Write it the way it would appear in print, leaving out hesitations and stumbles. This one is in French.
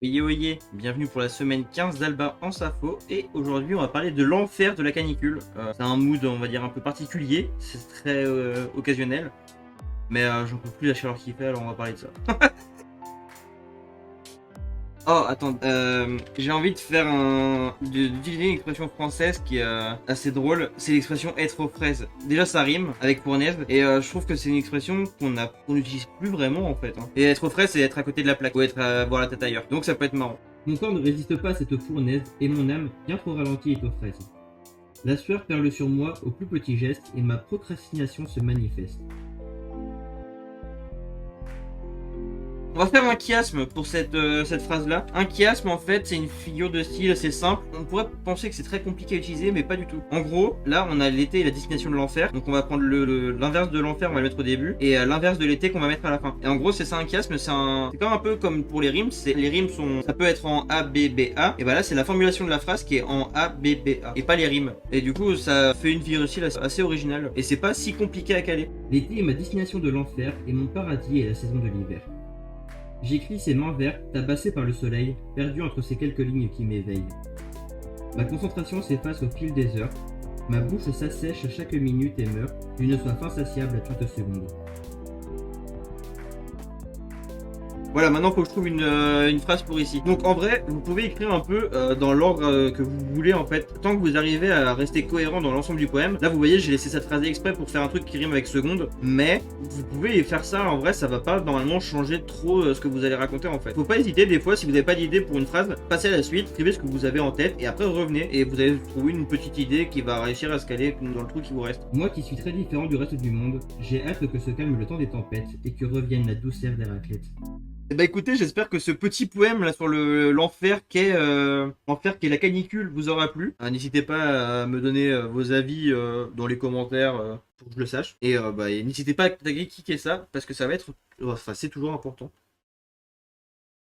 Oyez oyez, bienvenue pour la semaine 15 d'Alba en Safo et aujourd'hui on va parler de l'enfer de la canicule. C'est un mood on va dire un peu particulier, c'est très occasionnel, mais j'en peux plus la chaleur qu'il fait alors on va parler de ça. Oh attends, j'ai envie de faire d'utiliser une expression française qui est assez drôle, c'est l'expression être aux fraises. Déjà ça rime avec fournaise et je trouve que c'est une expression qu'on n'utilise plus vraiment en fait. Hein. Et être aux fraises c'est être à côté de la plaque ou être à voir la tête ailleurs, donc ça peut être marrant. Mon corps ne résiste pas à cette fournaise et mon âme, bien trop ralentie, est aux fraises. La sueur perle sur moi au plus petit geste et ma procrastination se manifeste. On va faire un chiasme pour cette phrase-là. Un chiasme, en fait, c'est une figure de style assez simple. On pourrait penser que c'est très compliqué à utiliser, mais pas du tout. En gros, là, on a l'été et la destination de l'enfer. Donc, on va prendre l'inverse de l'enfer, on va le mettre au début. Et l'inverse de l'été qu'on va mettre à la fin. Et en gros, c'est ça un chiasme. C'est comme un peu comme pour les rimes. Les rimes ça peut être en A, B, B, A. Et bah là, c'est la formulation de la phrase qui est en A, B, B, A. Et pas les rimes. Et du coup, ça fait une figure de style assez originale. Et c'est pas si compliqué à caler. L'été est ma destination de l'enfer et mon paradis est la saison de l'hiver. J'écris ces mains vertes, tabassées par le soleil, perdues entre ces quelques lignes qui m'éveillent. Ma concentration s'efface au fil des heures, ma bouche s'assèche à chaque minute et meurt d'une soif insatiable à toute seconde. Voilà, maintenant faut que je trouve une phrase pour ici. Donc en vrai, vous pouvez écrire un peu dans l'ordre que vous voulez en fait. Tant que vous arrivez à rester cohérent dans l'ensemble du poème. Là vous voyez, j'ai laissé cette phrase exprès pour faire un truc qui rime avec seconde. Mais vous pouvez faire ça, en vrai ça va pas normalement changer trop ce que vous allez raconter en fait. Faut pas hésiter des fois, si vous n'avez pas d'idée pour une phrase, passez à la suite, écrivez ce que vous avez en tête et après revenez et vous allez trouver une petite idée qui va réussir à se caler dans le trou qui vous reste. Moi qui suis très différent du reste du monde, j'ai hâte que se calme le temps des tempêtes et que revienne la douceur des raclettes. Eh ben écoutez, j'espère que ce petit poème là sur l'enfer qu'est la canicule vous aura plu. N'hésitez pas à me donner vos avis dans les commentaires pour que je le sache. Et n'hésitez pas à taguer qui est ça parce que ça va être, enfin c'est toujours important.